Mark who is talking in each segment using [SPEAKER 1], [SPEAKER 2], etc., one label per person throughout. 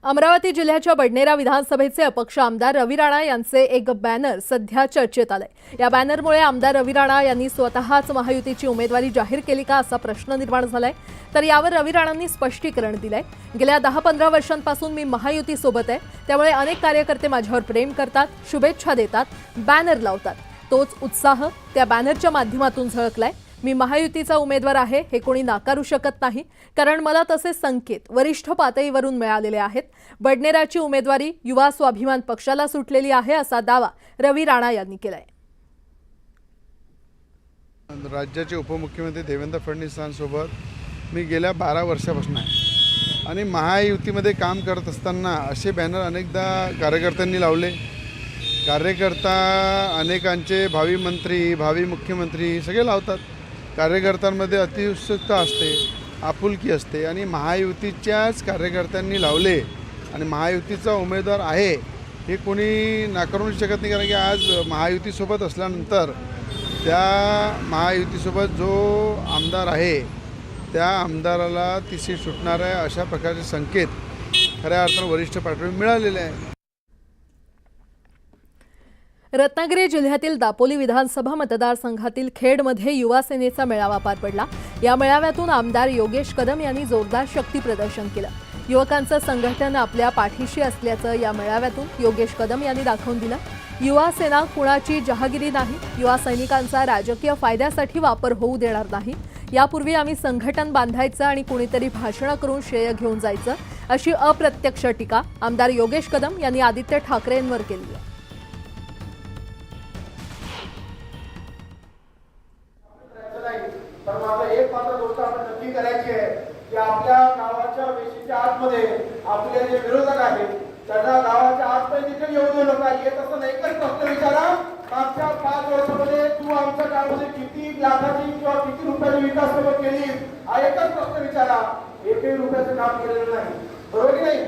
[SPEAKER 1] अमरावती जिल्ह्याच्या बडनेरा विधानसभेचे अपक्ष आमदार रवी राणा यांचे एक बॅनर सध्या चर्चेत आलंय। या बॅनरमुळे आमदार रवी राणा यांनी स्वतःच महायुतीची उमेदवारी जाहीर केली का असा प्रश्न निर्माण झालाय। तर यावर रवी राणांनी स्पष्टीकरण दिलंय। गेल्या 10-15 वर्षांपासून मी महायुतीसोबत आहे, त्यामुळे अनेक कार्यकर्ते माझ्यावर प्रेम करतात, शुभेच्छा देतात, बॅनर लावतात। तोच उत्साह त्या बॅनरच्या माध्यमातून झळकलाय। मी महायुतीचा उमेदवार आहे हे कोणी नाकारू शकत नाही, कारण मला तसे संकेत वरिष्ठ पातळीवरून मिळालेले आहेत। बडनेराची उमेदवारी युवा स्वाभिमान पक्षाला सुटलेली आहे असा दावा रवी राणा यांनी केलाय।
[SPEAKER 2] राज्याचे उपमुख्यमंत्री देवेंद्र फडणवीसांसोबत मी गेल्या 12 वर्षापासून आहे आणि महायुतीमध्ये काम करत असताना असे बॅनर अनेकदा कार्यकर्त्यांनी लावले। कार्यकर्ता अनेकांचे भावी मंत्री, भावी मुख्यमंत्री सगळे लावतात। कार्यकर्त्यांमध्ये अतिउत्सुकता असते, आपुलकी असते आणि महायुतीच्याच कार्यकर्त्यांनी लावले आणि महायुतीचा उमेदवार आहे हे कोणी नाकारू शकत नाही, कारण की आज महायुतीसोबत असल्यानंतर त्या महायुतीसोबत जो आमदार आहे त्या आमदाराला ती सीट सुटणार आहे अशा प्रकारचे संकेत खऱ्या अर्थाने वरिष्ठ पातळीवर मिळालेले आहे।
[SPEAKER 1] रत्नागिरी जिल्ह्यातील दापोली विधानसभा मतदारसंघातील खेडमध्ये युवा सेनेचा मेळावा पार पडला। या मेळाव्यातून आमदार योगेश कदम यांनी जोरदार शक्ती प्रदर्शन केलं। युवकांचं संघटन आपल्या पाठीशी असल्याचं या मेळाव्यातून योगेश कदम यांनी दाखवून दिलं। युवा सेना कुणाची जहागिरी नाही, युवा सैनिकांचा राजकीय फायद्यासाठी वापर होऊ देणार नाही। यापूर्वी आम्ही संघटन बांधायचं आणि कुणीतरी भाषणं करून श्रेय घेऊन जायचं अशी अप्रत्यक्ष टीका आमदार योगेश कदम यांनी आदित्य ठाकरेंवर केली आहे।
[SPEAKER 3] एक मात्र गोष्ट आपण नक्की करायची आहे की आपल्या गावाच्या वेशीच्या आतमध्ये आपले जे विरोधक आहेत त्यांना गावाच्या आतमध्ये देखील येऊ देऊ नका। येत असं एकच प्रश्न विचारा, मागच्या 5 वर्षामध्ये तू आमच्या गावामध्ये किती लाखाची किंवा किती रुपयाची विकास कामं केली हा एकच प्रश्न विचारा। 1 रुपयाचं काम केलेलं नाही, बरोबर की नाही?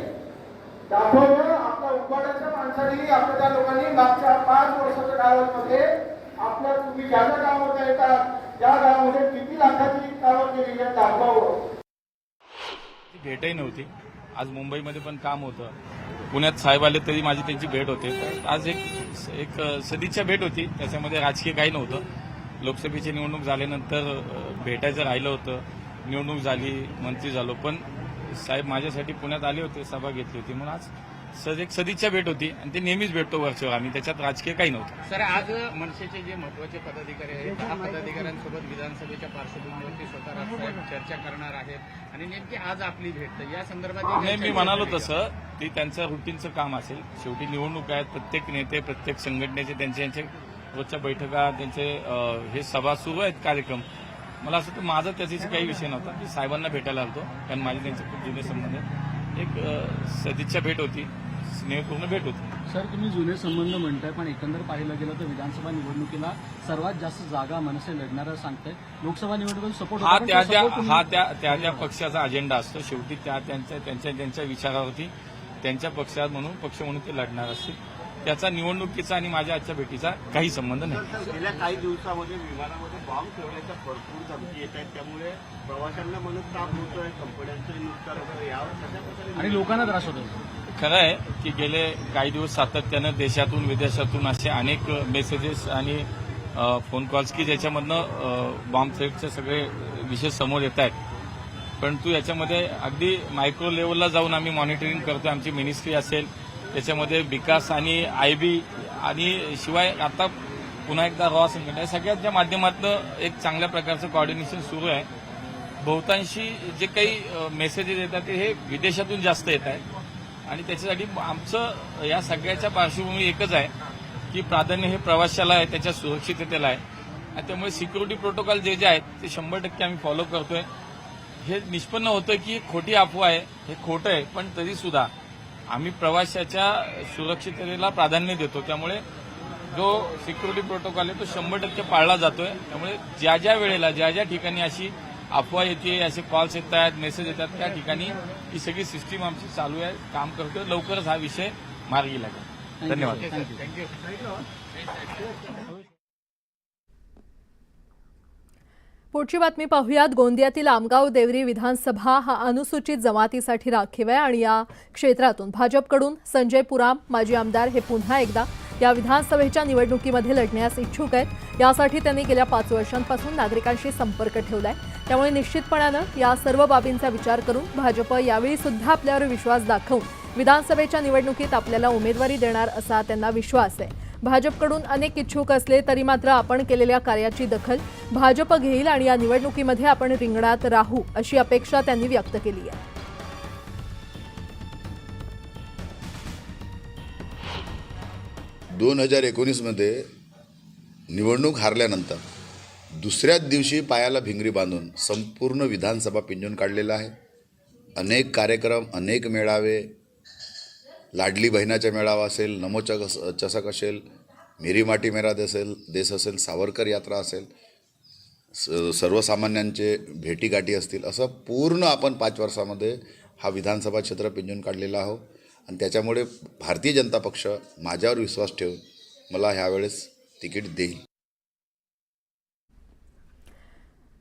[SPEAKER 3] दाखवलं आपल्या उपाड्याच्या माणसांनी, आपल्या त्या लोकांनी मागच्या 5 वर्षाच्या काळामध्ये आपल्या तुम्ही ज्या ज्या गावामध्ये येतात त्या गावामध्ये किती लाखाची कामं केली हे दाखवावं।
[SPEAKER 4] भेटही नव्हती। आज मुंबईमध्ये पण काम होतं, पुण्यात साहेब आले तरी माझी त्यांची भेट होते। आज एक सदिच्छा भेट होती, त्याच्यामध्ये राजकीय काही नव्हतं। लोकसभेची निवडणूक झाल्यानंतर भेटायचं राहिलं होतं, निवडणूक झाली, मंत्री झालो, पण साहेब माझ्यासाठी पुण्यात आले होते, सभा घेतली होती, म्हणून आज एक सदिच्छा भेट होती आणि ते नेहमीच भेटतो वरचेवर आम्ही, त्याच्यात राजकीय काही नव्हतं।
[SPEAKER 5] सर, आज मनसेचे जे महत्वाचे पदाधिकारी आहेत 10 पदाधिकाऱ्यांसोबत विधानसभेच्या पार्श्वभूमीवरती स्वतः राजसाहेब चर्चा करणार आहेत आणि नेमकी आज आपली भेट या संदर्भात
[SPEAKER 4] नाही, मी म्हणालो तसं ते त्यांचं रुटीनचं काम असेल। शेवटी निवडणूक आहेत, प्रत्येक नेते प्रत्येक संघटनेचे त्यांचे रोजच्या बैठका, त्यांचे हे सभा सुरू आहेत, कार्यक्रम। मला असं तर माझा त्याचा काही विषय नव्हता, की साहेबांना भेटायला आलतो, कारण माझे त्यांचे खूप जुने संबंध आहेत। एक सदिच्छा भेट होती, स्नेहपूर्ण भेट होती।
[SPEAKER 6] सर, तुम्ही जुने संबंध म्हणताय, पण एकंदर पाहिलं गेलं तर विधानसभा निवडणुकीला सर्वात जास्त जागा मनसे लढणारा सांगताय। लोकसभा निवडणुकीत सपोर्ट
[SPEAKER 4] त्या पक्षाचा अजेंडा असतो। शेवटी त्यांच्या विचारावरती त्यांच्या पक्षात म्हणून पक्ष म्हणून ते लढणार असतील। त्याचा निवडणुकीचा आणि माझ्या आजच्या भेटीचा काही संबंध नाही।
[SPEAKER 7] गेल्या काही दिवसामध्ये विमानामध्ये बॉम्ब ठेवण्याच्या भरपूर धमकी येत आहेत, त्यामुळे प्रवाशांना मनच ताप होतोय, कंपन्यांचं नुकसान होतं, यावर कशा प्रकारे
[SPEAKER 6] आणि लोकांना त्रास होतो।
[SPEAKER 4] खरं आहे की गेले काही दिवस सातत्यानं देशातून विदेशातून असे अनेक मेसेजेस आणि फोन कॉल्स की ज्याच्यामधनं बॉम्ब थ्रेटचे सगळे विषय समोर येत आहेत, परंतु याच्यामध्ये अगदी मायक्रो लेव्हलला जाऊन आम्ही मॉनिटरिंग करतोय। आमची मिनिस्ट्री असेल, त्याच्यामध्ये विकास आणि आयबी आणि शिवाय आता पुन्हा एकदा रॉ संघटना या सगळ्यांच्या माध्यमातून एक चांगल्या प्रकारचं कोऑर्डिनेशन सुरू आहे। बहुतांशी जे काही मेसेजेस येतात ते हे विदेशातून जास्त येत आहेत आणि त्याच्यासाठी आमचं या सगळ्याच्या पार्श्वभूमी एकच आहे की प्राधान्य हे प्रवाशाला आहे, त्याच्या सुरक्षिततेला आहे आणि त्यामुळे सिक्युरिटी प्रोटोकॉल जे आहेत ते 100% आम्ही फॉलो करतोय। हे निष्पन्न होतं की खोटी अफवा आहे, हे खोटं आहे, पण तरी सुद्धा आम्ही प्रवाशाच्या सुरक्षिततेला प्राधान्य देतो। त्यामुळे जो सिक्युरिटी प्रोटोकॉल आहे तो 100% पाळला जातोय। त्यामुळे ज्या ज्या वेळेला ज्या ज्या ठिकाणी अशी अफवा येते, असे कॉल्स येत आहेत, मेसेज येतात, त्या ठिकाणी ही सगळी सिस्टीम आमची चालू आहे, काम करतोय। लवकरच हा विषय मार्गी लागेल। धन्यवाद।
[SPEAKER 5] थँक्यू।
[SPEAKER 1] पुढची बातमी पाहूयात. गोंदियातील आमगाव देवरी विधानसभा हा अनुसूचित जमातीसाठी राखीव आहे आणि या क्षेत्रातून भाजपकडून संजय पुराम माजी आमदार हे पुन्हा एकदा या विधानसभेच्या निवडणुकीमध्ये लढण्यास इच्छुक आहेत. यासाठी त्यांनी गेल्या 5 वर्षांपासून नागरिकांशी संपर्क ठेवलाय. त्यामुळे निश्चितपणानं या सर्व बाबींचा विचार करून भाजप यावेळी सुद्धा आपल्यावर विश्वास दाखवून विधानसभेच्या निवडणुकीत आपल्याला उमेदवारी देणार असा त्यांना विश्वास आहे. भाजपकडून अनेक इच्छुक असले तरी मात्र आपण केलेल्या कार्याची दखल भाजप घेईल आणि या निवडणुकीमध्ये आपण रिंगणात राहू अशी अपेक्षा त्यांनी व्यक्त केली आहे.
[SPEAKER 8] 2019मध्ये निवडणूक हारल्यानंतर दुसऱ्याच दिवशी पायाला भिंगरी बांधून संपूर्ण विधानसभा पिंजून काढलेला आहे. अनेक कार्यक्रम, अनेक मेळावे, लाडली बहिणाचा मेळावा असेल, नमो चषक असेल, मेरी माटी मेरा देश असेल, सावरकर यात्रा असेल, सर्वसामान्यांचे भेटीगाठी असतील, असं पूर्ण आपण 5 वर्षामध्ये हा विधानसभा क्षेत्र पिंजून काढलेला आहोत. आणि त्याच्यामुळे भारतीय जनता पक्ष माझ्यावर विश्वास ठेवून मला ह्यावेळेस तिकीट देईल.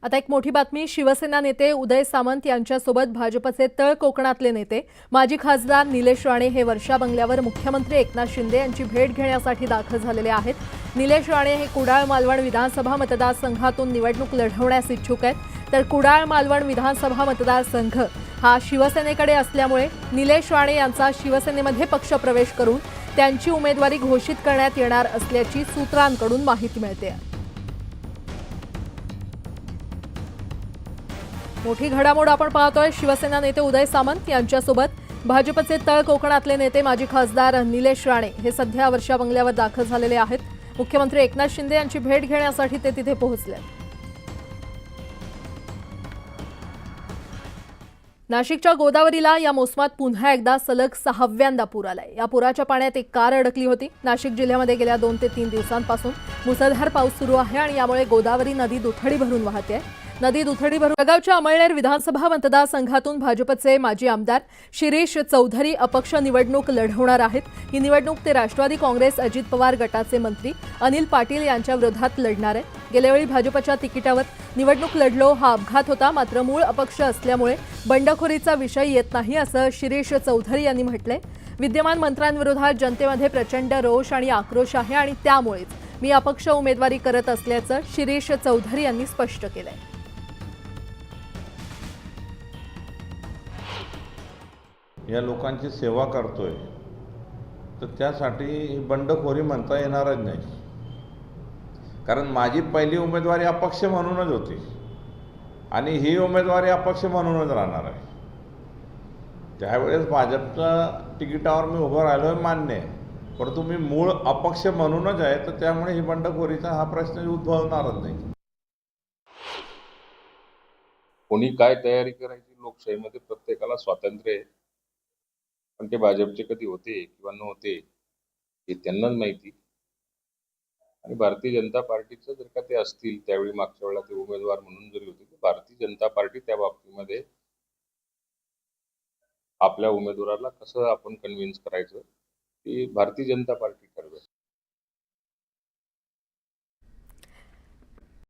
[SPEAKER 1] आता एक मोठी बातमी. शिवसेना नेते उदय सामंत यांच्यासोबत भाजपचे तळ कोकणातले नेते माजी खासदार निलेश राणे हे वर्षा बंगल्यावर मुख्यमंत्री एकनाथ शिंदे यांची भेट घेण्यासाठी दाखल झालेले आहेत. निलेश राणे हे कुडाळ मालवण विधानसभा मतदारसंघातून निवडणूक लढवण्यास इच्छुक आहेत. तर कुडाळ मालवण विधानसभा मतदारसंघ हा शिवसेनेकडे असल्यामुळे निलेश राणे यांचा शिवसेनेमध्ये पक्षप्रवेश करून त्यांची उमेदवारी घोषित करण्यात येणार असल्याची सूत्रांकडून माहिती मिळते. मोठी घडामोड आपण पाहतोय. शिवसेना नेते उदय सामंत यांच्यासोबत भाजपचे तळ कोकणातले नेते माजी खासदार निलेश राणे हे सध्या वर्षा बंगल्यावर दाखल झालेले आहेत. मुख्यमंत्री एकनाथ शिंदे यांची भेट घेण्यासाठी ते तिथे पोहोचले. नाशिकच्या गोदावरीला या मोसमात पुन्हा एकदा सलग 6व्यांदा पूर आलाय. या पुराच्या पाण्यात एक कार अडकली होती. नाशिक जिल्ह्यामध्ये गेल्या 2 ते 3 दिवसांपासून मुसळधार पाऊस सुरू आहे आणि यामुळे गोदावरी नदी दुथडी भरून वाहते. नदी दुथडी भरून जळगावच्या अमळनेर विधानसभा मतदारसंघातून भाजपचे माजी आमदार शिरीष चौधरी अपक्ष निवडणूक लढवणार आहेत. ही निवडणूक ते राष्ट्रवादी काँग्रेस अजित पवार गटाचे मंत्री अनिल पाटील यांच्या विरोधात लढणार आहे. गेल्या वेळी भाजपच्या तिकिटावर निवडणूक लढलो हा अपघात होता. मात्र मूळ अपक्ष असल्यामुळे बंडखोरीचा विषय येत नाही असं शिरीष चौधरी यांनी म्हटलंय. विद्यमान मंत्र्यांविरोधात जनतेमध्ये प्रचंड रोष आणि आक्रोश आहे आणि त्यामुळेच मी अपक्ष उमेदवारी करत असल्याचं शिरीष चौधरी यांनी स्पष्ट केलंय.
[SPEAKER 9] या लोकांची सेवा करतोय तर त्यासाठी ही बंडखोरी म्हणता येणारच नाही. कारण माझी पहिली उमेदवारी अपक्ष म्हणूनच होती आणि ही उमेदवारी अपक्ष म्हणूनच राहणार आहे. त्यावेळेस भाजपच्या तिकिटावर मी उभं राहिलोय मान्य आहे, परंतु मी मूळ अपक्ष म्हणूनच आहे, तर त्यामुळे ही बंडखोरीचा हा प्रश्न उद्भवणारच नाही.
[SPEAKER 10] कोणी काय तयारी करायची लोकशाहीमध्ये प्रत्येकाला स्वातंत्र्य आहे, पण ते भाजपचे कधी होते किंवा नव्हते हे त्यांनाच माहिती. आणि भारतीय जनता पार्टीचं जर का ते असतील त्यावेळी मागच्या वेळेला ते उमेदवार म्हणून जरी होते, तर भारतीय जनता पार्टी त्या बाबतीमध्ये आपल्या उमेदवाराला कसं आपण कन्व्हिन्स करायचं ती भारतीय जनता पार्टी ठरवेल.